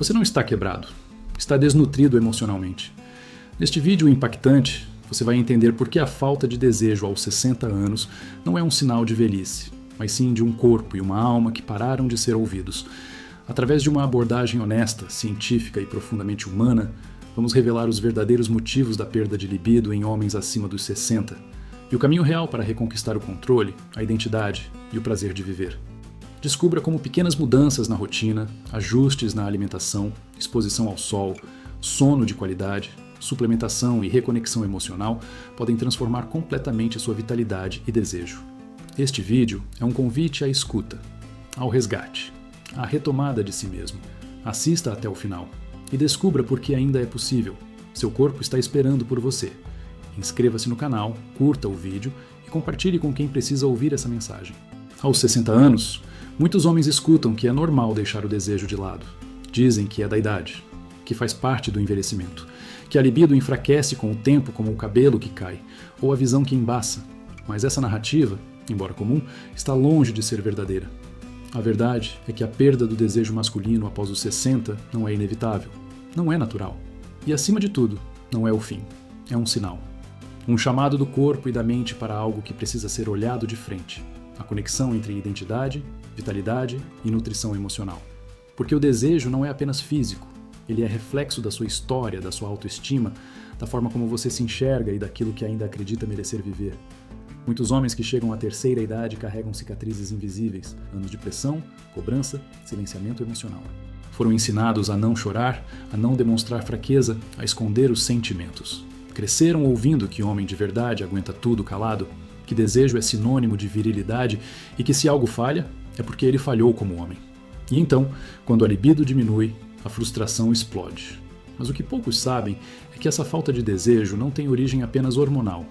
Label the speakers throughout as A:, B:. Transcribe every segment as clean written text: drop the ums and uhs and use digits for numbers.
A: Você não está quebrado, está desnutrido emocionalmente. Neste vídeo impactante, você vai entender por que a falta de desejo aos 60 anos não é um sinal de velhice, mas sim de um corpo e uma alma que pararam de ser ouvidos. Através de uma abordagem honesta, científica e profundamente humana, vamos revelar os verdadeiros motivos da perda de libido em homens acima dos 60 e o caminho real para reconquistar o controle, a identidade e o prazer de viver. Descubra como pequenas mudanças na rotina, ajustes na alimentação, exposição ao sol, sono de qualidade, suplementação e reconexão emocional podem transformar completamente sua vitalidade e desejo. Este vídeo é um convite à escuta, ao resgate, à retomada de si mesmo. Assista até o final e descubra por que ainda é possível. Seu corpo está esperando por você. Inscreva-se no canal, curta o vídeo e compartilhe com quem precisa ouvir essa mensagem. Aos 60 anos, muitos homens escutam que é normal deixar o desejo de lado. Dizem que é da idade, que faz parte do envelhecimento, que a libido enfraquece com o tempo como o cabelo que cai, ou a visão que embaça. Mas essa narrativa, embora comum, está longe de ser verdadeira. A verdade é que a perda do desejo masculino após os 60 não é inevitável, não é natural. E acima de tudo, não é o fim, é um sinal. Um chamado do corpo e da mente para algo que precisa ser olhado de frente. A conexão entre identidade, vitalidade e nutrição emocional. Porque o desejo não é apenas físico, ele é reflexo da sua história, da sua autoestima, da forma como você se enxerga e daquilo que ainda acredita merecer viver. Muitos homens que chegam à terceira idade carregam cicatrizes invisíveis, anos de pressão, cobrança, silenciamento emocional. Foram ensinados a não chorar, a não demonstrar fraqueza, a esconder os sentimentos. Cresceram ouvindo que homem de verdade aguenta tudo calado, que desejo é sinônimo de virilidade e que se algo falha, é porque ele falhou como homem. E então, quando a libido diminui, a frustração explode. Mas o que poucos sabem é que essa falta de desejo não tem origem apenas hormonal.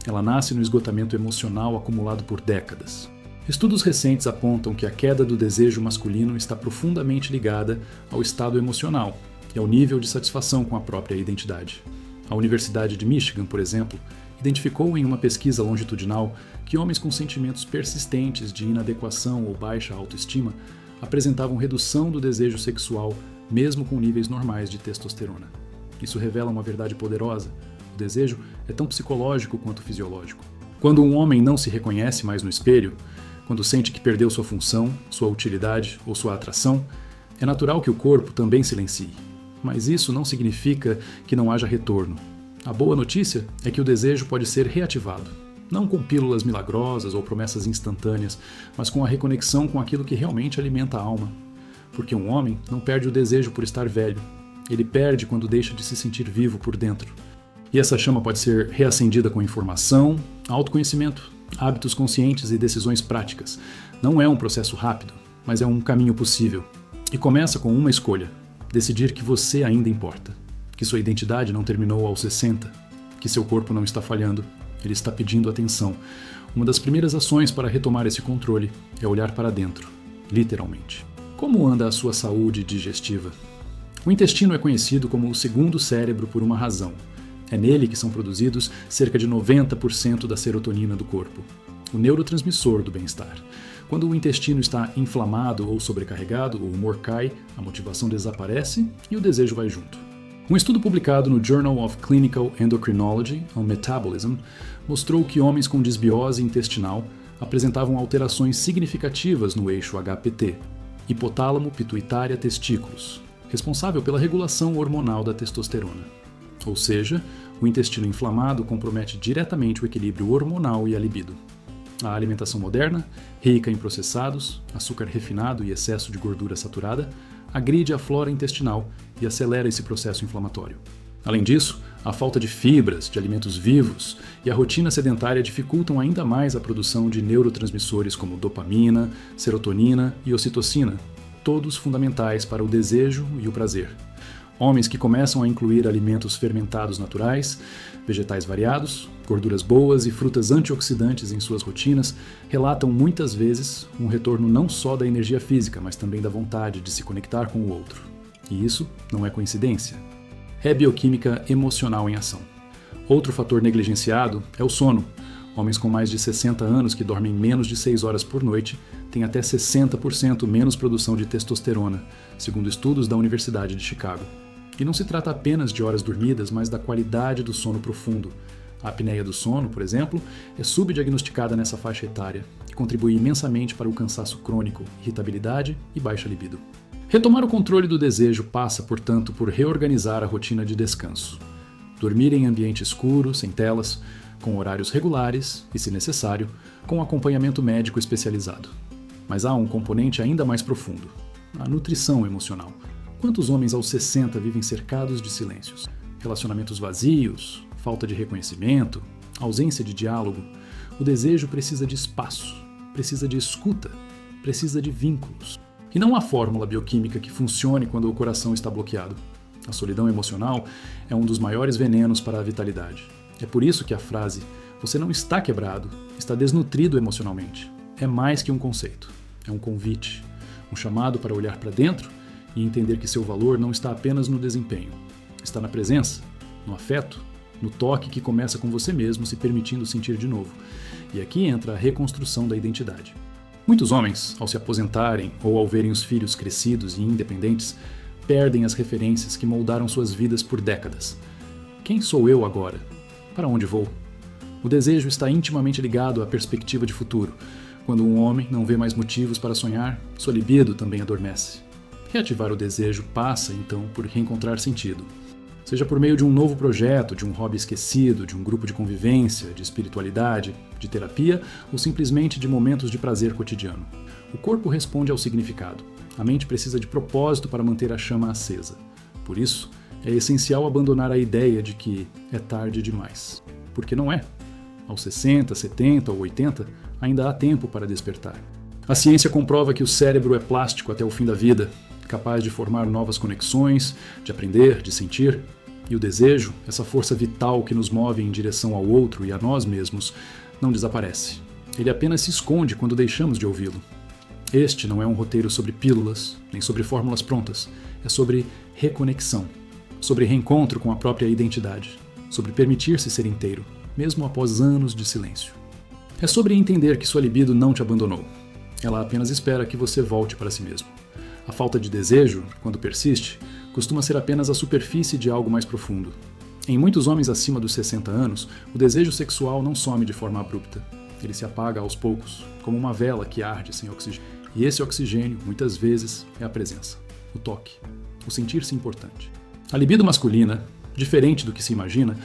A: Ela nasce no esgotamento emocional acumulado por décadas. Estudos recentes apontam que a queda do desejo masculino está profundamente ligada ao estado emocional e ao nível de satisfação com a própria identidade. A Universidade de Michigan, por exemplo, identificou em uma pesquisa longitudinal que homens com sentimentos persistentes de inadequação ou baixa autoestima apresentavam redução do desejo sexual mesmo com níveis normais de testosterona. Isso revela uma verdade poderosa. O desejo é tão psicológico quanto fisiológico. Quando um homem não se reconhece mais no espelho, quando sente que perdeu sua função, sua utilidade ou sua atração, é natural que o corpo também silencie. Mas isso não significa que não haja retorno. A boa notícia é que o desejo pode ser reativado, não com pílulas milagrosas ou promessas instantâneas, mas com a reconexão com aquilo que realmente alimenta a alma. Porque um homem não perde o desejo por estar velho, ele perde quando deixa de se sentir vivo por dentro. E essa chama pode ser reacendida com informação, autoconhecimento, hábitos conscientes e decisões práticas. Não é um processo rápido, mas é um caminho possível. E começa com uma escolha: decidir que você ainda importa, que sua identidade não terminou aos 60, que seu corpo não está falhando, ele está pedindo atenção. Uma das primeiras ações para retomar esse controle é olhar para dentro, literalmente. Como anda a sua saúde digestiva? O intestino é conhecido como o segundo cérebro por uma razão. É nele que são produzidos cerca de 90% da serotonina do corpo, o neurotransmissor do bem-estar. Quando o intestino está inflamado ou sobrecarregado, o humor cai, a motivação desaparece e o desejo vai junto. Um estudo publicado no Journal of Clinical Endocrinology on Metabolism mostrou que homens com disbiose intestinal apresentavam alterações significativas no eixo HPT, hipotálamo pituitária testículos, responsável pela regulação hormonal da testosterona. Ou seja, o intestino inflamado compromete diretamente o equilíbrio hormonal e a libido. A alimentação moderna, rica em processados, açúcar refinado e excesso de gordura saturada, agride a flora intestinal e acelera esse processo inflamatório. Além disso, a falta de fibras, de alimentos vivos e a rotina sedentária dificultam ainda mais a produção de neurotransmissores como dopamina, serotonina e ocitocina, todos fundamentais para o desejo e o prazer. Homens que começam a incluir alimentos fermentados naturais, vegetais variados, gorduras boas e frutas antioxidantes em suas rotinas relatam muitas vezes um retorno não só da energia física, mas também da vontade de se conectar com o outro. E isso não é coincidência. É bioquímica emocional em ação. Outro fator negligenciado é o sono. Homens com mais de 60 anos que dormem menos de 6 horas por noite têm até 60% menos produção de testosterona, segundo estudos da Universidade de Chicago. E não se trata apenas de horas dormidas, mas da qualidade do sono profundo. A apneia do sono, por exemplo, é subdiagnosticada nessa faixa etária e contribui imensamente para o cansaço crônico, irritabilidade e baixa libido. Retomar o controle do desejo passa, portanto, por reorganizar a rotina de descanso. Dormir em ambiente escuro, sem telas, com horários regulares e, se necessário, com acompanhamento médico especializado. Mas há um componente ainda mais profundo: a nutrição emocional. Quantos homens aos 60 vivem cercados de silêncios? Relacionamentos vazios, falta de reconhecimento, ausência de diálogo. O desejo precisa de espaço, precisa de escuta, precisa de vínculos. E não há fórmula bioquímica que funcione quando o coração está bloqueado. A solidão emocional é um dos maiores venenos para a vitalidade. É por isso que a frase "você não está quebrado, está desnutrido emocionalmente" é mais que um conceito. É um convite, um chamado para olhar para dentro e entender que seu valor não está apenas no desempenho. Está na presença, no afeto, no toque que começa com você mesmo se permitindo sentir de novo. E aqui entra a reconstrução da identidade. Muitos homens, ao se aposentarem ou ao verem os filhos crescidos e independentes, perdem as referências que moldaram suas vidas por décadas. Quem sou eu agora? Para onde vou? O desejo está intimamente ligado à perspectiva de futuro. Quando um homem não vê mais motivos para sonhar, sua libido também adormece. Reativar o desejo passa, então, por reencontrar sentido. Seja por meio de um novo projeto, de um hobby esquecido, de um grupo de convivência, de espiritualidade, de terapia ou simplesmente de momentos de prazer cotidiano. O corpo responde ao significado. A mente precisa de propósito para manter a chama acesa. Por isso, é essencial abandonar a ideia de que é tarde demais. Porque não é. Aos 60, 70 ou 80, ainda há tempo para despertar. A ciência comprova que o cérebro é plástico até o fim da vida, capaz de formar novas conexões, de aprender, de sentir. E o desejo, essa força vital que nos move em direção ao outro e a nós mesmos, não desaparece. Ele apenas se esconde quando deixamos de ouvi-lo. Este não é um roteiro sobre pílulas, nem sobre fórmulas prontas. É sobre reconexão, sobre reencontro com a própria identidade, sobre permitir-se ser inteiro, mesmo após anos de silêncio. É sobre entender que sua libido não te abandonou. Ela apenas espera que você volte para si mesmo. A falta de desejo, quando persiste, costuma ser apenas a superfície de algo mais profundo. Em muitos homens acima dos 60 anos, o desejo sexual não some de forma abrupta. Ele se apaga aos poucos, como uma vela que arde sem oxigênio. E esse oxigênio, muitas vezes, é a presença, o toque, o sentir-se importante. A libido masculina, diferente do que se imagina,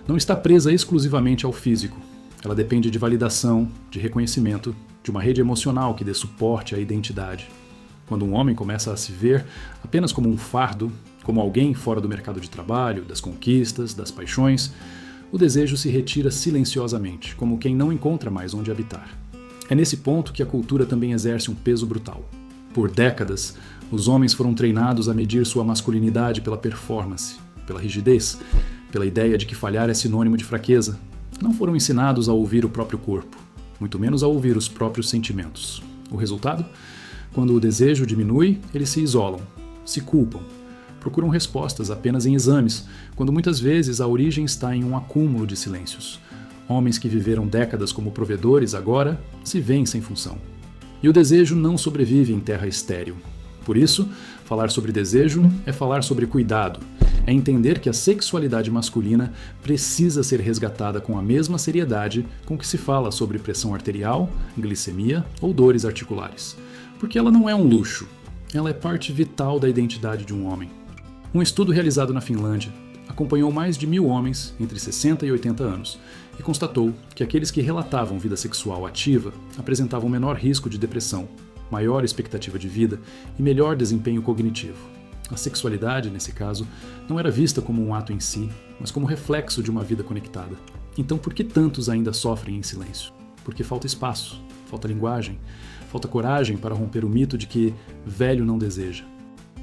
A: não está presa exclusivamente ao físico. Ela depende de validação, de reconhecimento, de uma rede emocional que dê suporte à identidade. Quando um homem começa a se ver apenas como um fardo, como alguém fora do mercado de trabalho, das conquistas, das paixões, o desejo se retira silenciosamente, como quem não encontra mais onde habitar. É nesse ponto que a cultura também exerce um peso brutal. Por décadas, os homens foram treinados a medir sua masculinidade pela performance, pela rigidez, pela ideia de que falhar é sinônimo de fraqueza. Não foram ensinados a ouvir o próprio corpo, muito menos a ouvir os próprios sentimentos. O resultado? Quando o desejo diminui, eles se isolam, se culpam, procuram respostas apenas em exames, quando muitas vezes a origem está em um acúmulo de silêncios. Homens que viveram décadas como provedores agora se veem sem função. E o desejo não sobrevive em terra estéril. Por isso, falar sobre desejo é falar sobre cuidado, é entender que a sexualidade masculina precisa ser resgatada com a mesma seriedade com que se fala sobre pressão arterial, glicemia ou dores articulares. Porque ela não é um luxo, ela é parte vital da identidade de um homem. Um estudo realizado na Finlândia acompanhou mais de 1.000 homens entre 60 e 80 anos e constatou que aqueles que relatavam vida sexual ativa apresentavam menor risco de depressão, maior expectativa de vida e melhor desempenho cognitivo. A sexualidade, nesse caso, não era vista como um ato em si, mas como reflexo de uma vida conectada. Então por que tantos ainda sofrem em silêncio? Porque falta espaço, falta linguagem, falta coragem para romper o mito de que velho não deseja.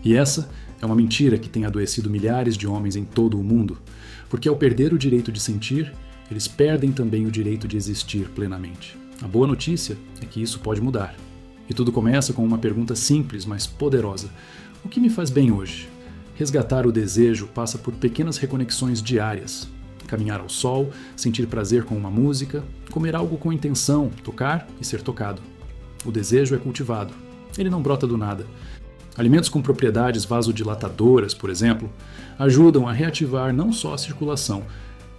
A: E essa é uma mentira que tem adoecido milhares de homens em todo o mundo, porque ao perder o direito de sentir, eles perdem também o direito de existir plenamente. A boa notícia é que isso pode mudar. E tudo começa com uma pergunta simples, mas poderosa. O que me faz bem hoje? Resgatar o desejo passa por pequenas reconexões diárias. caminhar ao sol, sentir prazer com uma música, comer algo com intenção, tocar e ser tocado. O desejo é cultivado. Ele não brota do nada. Alimentos com propriedades vasodilatadoras, por exemplo, ajudam a reativar não só a circulação,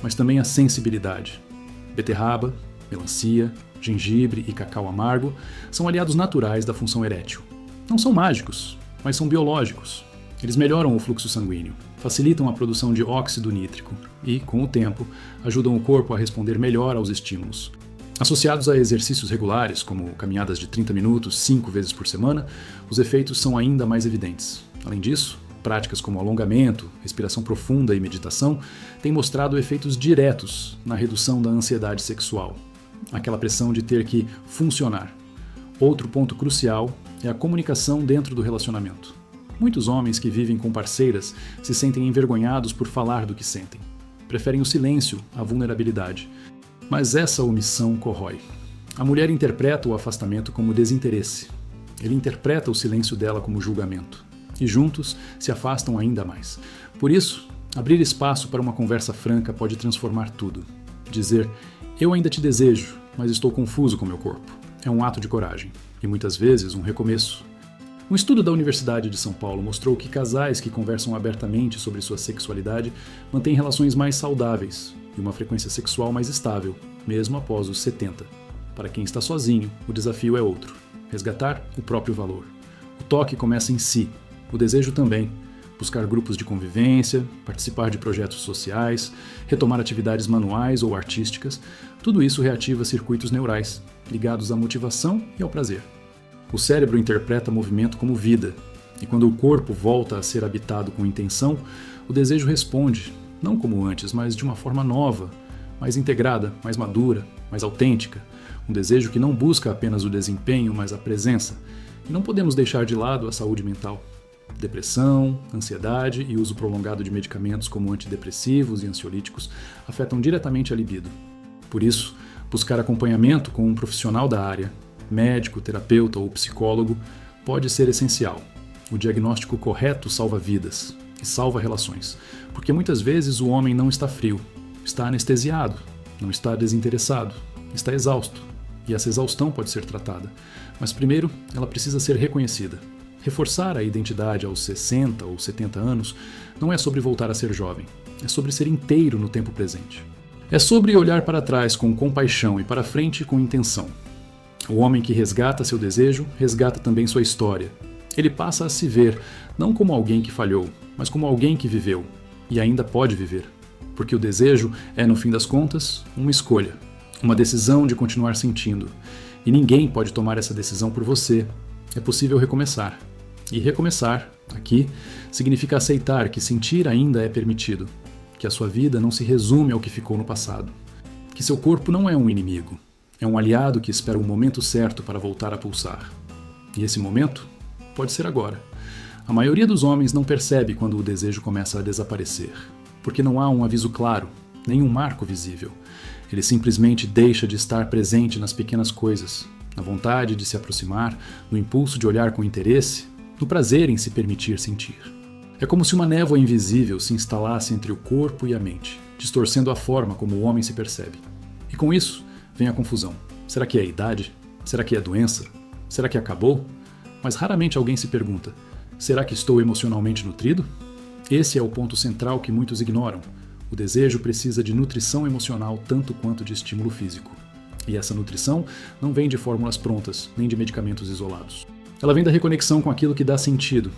A: mas também a sensibilidade. Beterraba, melancia, gengibre e cacau amargo são aliados naturais da função erétil. Não são mágicos, mas são biológicos. Eles melhoram o fluxo sanguíneo, facilitam a produção de óxido nítrico e, com o tempo, ajudam o corpo a responder melhor aos estímulos. Associados a exercícios regulares, como caminhadas de 30 minutos 5 vezes por semana, os efeitos são ainda mais evidentes. Além disso, práticas como alongamento, respiração profunda e meditação têm mostrado efeitos diretos na redução da ansiedade sexual, aquela pressão de ter que funcionar. Outro ponto crucial é a comunicação dentro do relacionamento. Muitos homens que vivem com parceiras se sentem envergonhados por falar do que sentem. Preferem o silêncio à vulnerabilidade. Mas essa omissão corrói. A mulher interpreta o afastamento como desinteresse. Ele interpreta o silêncio dela como julgamento. E juntos se afastam ainda mais. Por isso, abrir espaço para uma conversa franca pode transformar tudo. Dizer, eu ainda te desejo, mas estou confuso com meu corpo. É um ato de coragem. E muitas vezes um recomeço. Um estudo da Universidade de São Paulo mostrou que casais que conversam abertamente sobre sua sexualidade mantêm relações mais saudáveis e uma frequência sexual mais estável, mesmo após os 70. Para quem está sozinho, o desafio é outro: resgatar o próprio valor. O toque começa em si, o desejo também. Buscar grupos de convivência, participar de projetos sociais, retomar atividades manuais ou artísticas, tudo isso reativa circuitos neurais, ligados à motivação e ao prazer. O cérebro interpreta movimento como vida, e quando o corpo volta a ser habitado com intenção, o desejo responde, não como antes, mas de uma forma nova, mais integrada, mais madura, mais autêntica. Um desejo que não busca apenas o desempenho, mas a presença. E não podemos deixar de lado a saúde mental. Depressão, ansiedade e uso prolongado de medicamentos como antidepressivos e ansiolíticos afetam diretamente a libido. Por isso, buscar acompanhamento com um profissional da área, médico, terapeuta ou psicólogo, pode ser essencial. O diagnóstico correto salva vidas e salva relações, porque muitas vezes o homem não está frio, está anestesiado, não está desinteressado, está exausto, e essa exaustão pode ser tratada, mas primeiro ela precisa ser reconhecida. Reforçar a identidade aos 60 ou 70 anos não é sobre voltar a ser jovem, é sobre ser inteiro no tempo presente. É sobre olhar para trás com compaixão e para frente com intenção. O homem que resgata seu desejo, resgata também sua história. Ele passa a se ver, não como alguém que falhou, mas como alguém que viveu, e ainda pode viver. Porque o desejo é, no fim das contas, uma escolha, uma decisão de continuar sentindo. E ninguém pode tomar essa decisão por você. É possível recomeçar. E recomeçar, aqui, significa aceitar que sentir ainda é permitido, que a sua vida não se resume ao que ficou no passado, que seu corpo não é um inimigo. É um aliado que espera o momento certo para voltar a pulsar. E esse momento pode ser agora. A maioria dos homens não percebe quando o desejo começa a desaparecer, porque não há um aviso claro, nem um marco visível. Ele simplesmente deixa de estar presente nas pequenas coisas, na vontade de se aproximar, no impulso de olhar com interesse, no prazer em se permitir sentir. É como se uma névoa invisível se instalasse entre o corpo e a mente, distorcendo a forma como o homem se percebe. E com isso, vem a confusão. Será que é a idade? Será que é doença? Será que acabou? Mas raramente alguém se pergunta, será que estou emocionalmente nutrido? Esse é o ponto central que muitos ignoram. O desejo precisa de nutrição emocional tanto quanto de estímulo físico. E essa nutrição não vem de fórmulas prontas, nem de medicamentos isolados. Ela vem da reconexão com aquilo que dá sentido.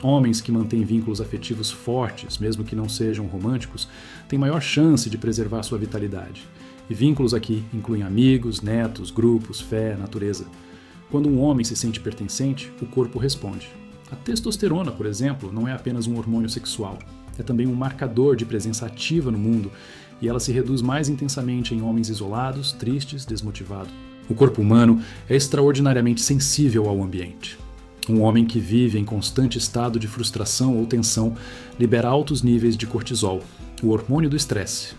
A: Homens que mantêm vínculos afetivos fortes, mesmo que não sejam românticos, têm maior chance de preservar sua vitalidade. E vínculos aqui incluem amigos, netos, grupos, fé, natureza. Quando um homem se sente pertencente, o corpo responde. A testosterona, por exemplo, não é apenas um hormônio sexual. É também um marcador de presença ativa no mundo, e ela se reduz mais intensamente em homens isolados, tristes, desmotivados. O corpo humano é extraordinariamente sensível ao ambiente. Um homem que vive em constante estado de frustração ou tensão libera altos níveis de cortisol, o hormônio do estresse.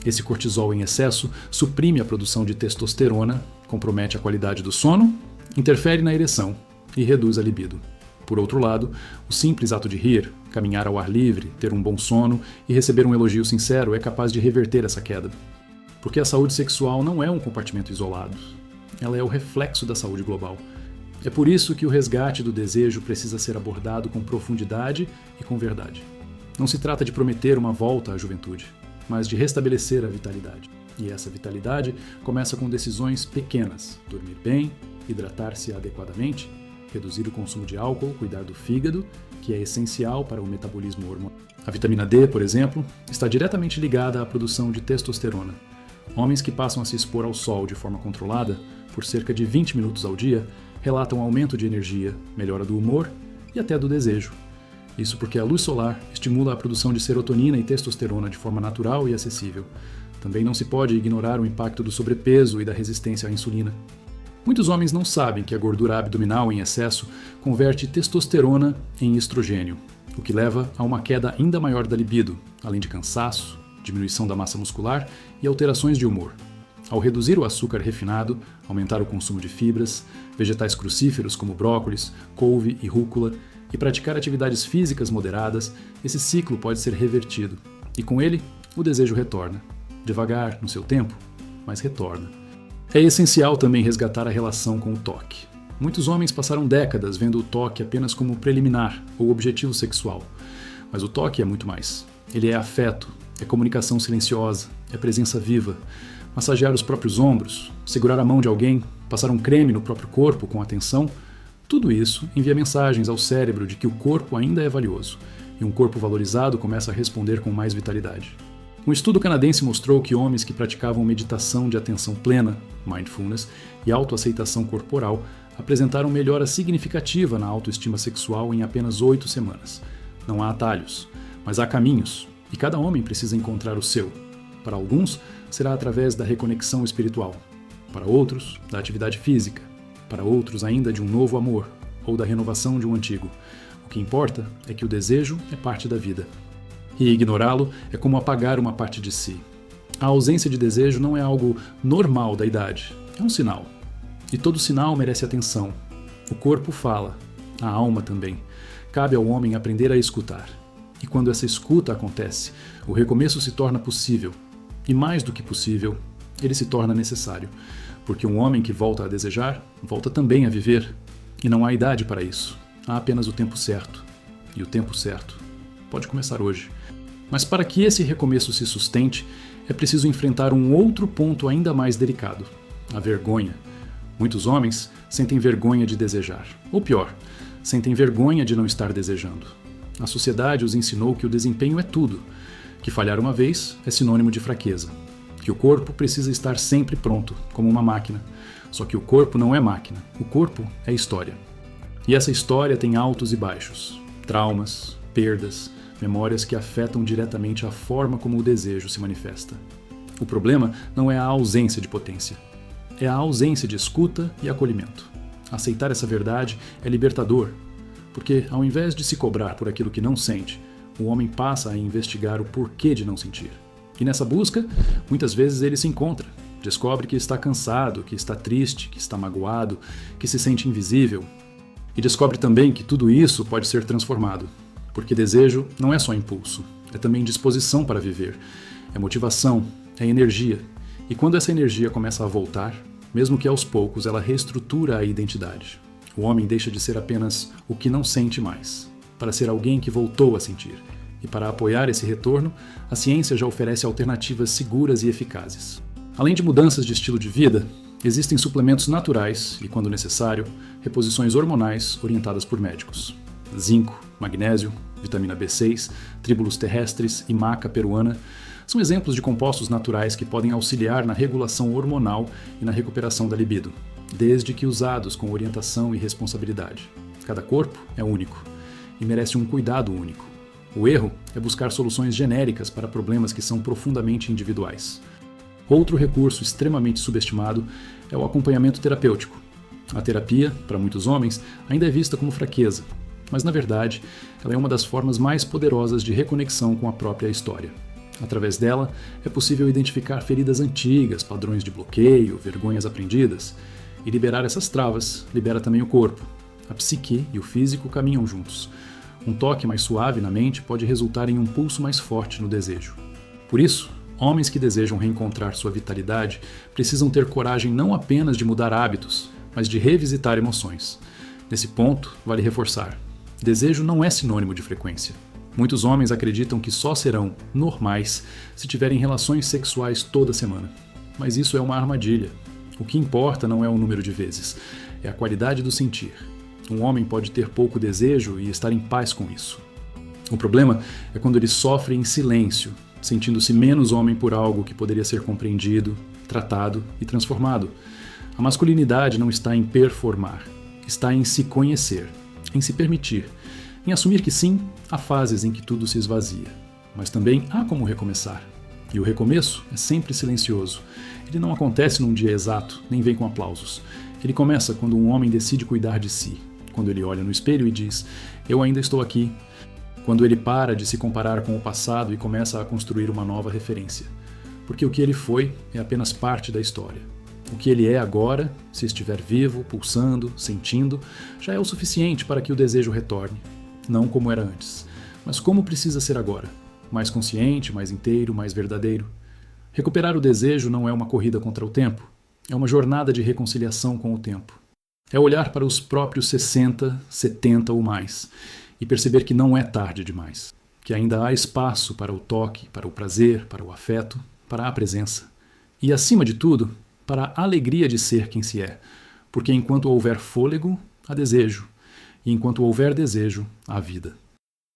A: Esse cortisol em excesso suprime a produção de testosterona, compromete a qualidade do sono, interfere na ereção e reduz a libido. Por outro lado, o simples ato de rir, caminhar ao ar livre, ter um bom sono e receber um elogio sincero é capaz de reverter essa queda. Porque a saúde sexual não é um compartimento isolado. Ela é o reflexo da saúde global. É por isso que o resgate do desejo precisa ser abordado com profundidade e com verdade. Não se trata de prometer uma volta à juventude, mas de restabelecer a vitalidade. E essa vitalidade começa com decisões pequenas: dormir bem, hidratar-se adequadamente, reduzir o consumo de álcool, cuidar do fígado, que é essencial para o metabolismo hormonal. A vitamina D, por exemplo, está diretamente ligada à produção de testosterona. Homens que passam a se expor ao sol de forma controlada, por cerca de 20 minutos ao dia, relatam aumento de energia, melhora do humor e até do desejo. Isso porque a luz solar estimula a produção de serotonina e testosterona de forma natural e acessível. Também não se pode ignorar o impacto do sobrepeso e da resistência à insulina. Muitos homens não sabem que a gordura abdominal em excesso converte testosterona em estrogênio, o que leva a uma queda ainda maior da libido, além de cansaço, diminuição da massa muscular e alterações de humor. Ao reduzir o açúcar refinado, aumentar o consumo de fibras, vegetais crucíferos como brócolis, couve e rúcula, e praticar atividades físicas moderadas, esse ciclo pode ser revertido. E com ele, o desejo retorna. Devagar, no seu tempo, mas retorna. É essencial também resgatar a relação com o toque. Muitos homens passaram décadas vendo o toque apenas como preliminar ou objetivo sexual. Mas o toque é muito mais. Ele é afeto, é comunicação silenciosa, é presença viva. Massagear os próprios ombros, segurar a mão de alguém, passar um creme no próprio corpo com atenção, tudo isso envia mensagens ao cérebro de que o corpo ainda é valioso, e um corpo valorizado começa a responder com mais vitalidade. Um estudo canadense mostrou que homens que praticavam meditação de atenção plena, mindfulness, e autoaceitação corporal apresentaram melhora significativa na autoestima sexual em apenas 8 semanas. Não há atalhos, mas há caminhos, e cada homem precisa encontrar o seu. Para alguns, será através da reconexão espiritual. Para outros, da atividade física. Para outros, ainda de um novo amor, ou da renovação de um antigo. O que importa é que o desejo é parte da vida. E ignorá-lo é como apagar uma parte de si. A ausência de desejo não é algo normal da idade, é um sinal. E todo sinal merece atenção. O corpo fala, a alma também. Cabe ao homem aprender a escutar. E quando essa escuta acontece, o recomeço se torna possível. E mais do que possível, ele se torna necessário. Porque um homem que volta a desejar, volta também a viver. E não há idade para isso. Há apenas o tempo certo. E o tempo certo pode começar hoje. Mas para que esse recomeço se sustente, é preciso enfrentar um outro ponto ainda mais delicado: a vergonha. Muitos homens sentem vergonha de desejar. Ou pior, sentem vergonha de não estar desejando. A sociedade os ensinou que o desempenho é tudo, que falhar uma vez é sinônimo de fraqueza, que o corpo precisa estar sempre pronto, como uma máquina. Só que o corpo não é máquina, o corpo é história. E essa história tem altos e baixos, traumas, perdas, memórias que afetam diretamente a forma como o desejo se manifesta. O problema não é a ausência de potência, é a ausência de escuta e acolhimento. Aceitar essa verdade é libertador, porque ao invés de se cobrar por aquilo que não sente, o homem passa a investigar o porquê de não sentir. E nessa busca, muitas vezes ele se encontra, descobre que está cansado, que está triste, que está magoado, que se sente invisível. E descobre também que tudo isso pode ser transformado. Porque desejo não é só impulso, é também disposição para viver, é motivação, é energia. E quando essa energia começa a voltar, mesmo que aos poucos, ela reestrutura a identidade. O homem deixa de ser apenas o que não sente mais, para ser alguém que voltou a sentir. E para apoiar esse retorno, a ciência já oferece alternativas seguras e eficazes. Além de mudanças de estilo de vida, existem suplementos naturais e, quando necessário, reposições hormonais orientadas por médicos. Zinco, magnésio, vitamina B6, tríbulos terrestres e maca peruana são exemplos de compostos naturais que podem auxiliar na regulação hormonal e na recuperação da libido, desde que usados com orientação e responsabilidade. Cada corpo é único e merece um cuidado único. O erro é buscar soluções genéricas para problemas que são profundamente individuais. Outro recurso extremamente subestimado é o acompanhamento terapêutico. A terapia, para muitos homens, ainda é vista como fraqueza, mas na verdade, ela é uma das formas mais poderosas de reconexão com a própria história. Através dela, é possível identificar feridas antigas, padrões de bloqueio, vergonhas aprendidas, e liberar essas travas libera também o corpo, A psique e o físico caminham juntos. Um toque mais suave na mente pode resultar em um pulso mais forte no desejo. Por isso, homens que desejam reencontrar sua vitalidade precisam ter coragem não apenas de mudar hábitos, mas de revisitar emoções. Nesse ponto, vale reforçar: desejo não é sinônimo de frequência. Muitos homens acreditam que só serão normais se tiverem relações sexuais toda semana. Mas isso é uma armadilha. O que importa não é o número de vezes, é a qualidade do sentir. Um homem pode ter pouco desejo e estar em paz com isso. O problema é quando ele sofre em silêncio, sentindo-se menos homem por algo que poderia ser compreendido, tratado e transformado. A masculinidade não está em performar, está em se conhecer, em se permitir, em assumir que sim, há fases em que tudo se esvazia, mas também há como recomeçar. E o recomeço é sempre silencioso. Ele não acontece num dia exato, nem vem com aplausos. Ele começa quando um homem decide cuidar de si, quando ele olha no espelho e diz: "Eu ainda estou aqui", quando ele para de se comparar com o passado e começa a construir uma nova referência. Porque o que ele foi é apenas parte da história. O que ele é agora, se estiver vivo, pulsando, sentindo, já é o suficiente para que o desejo retorne. Não como era antes, mas como precisa ser agora. Mais consciente, mais inteiro, mais verdadeiro. Recuperar o desejo não é uma corrida contra o tempo. É uma jornada de reconciliação com o tempo. É olhar para os próprios 60, 70 ou mais e perceber que não é tarde demais. Que ainda há espaço para o toque, para o prazer, para o afeto, para a presença. E, acima de tudo, para a alegria de ser quem se é. Porque enquanto houver fôlego, há desejo. E enquanto houver desejo, há vida.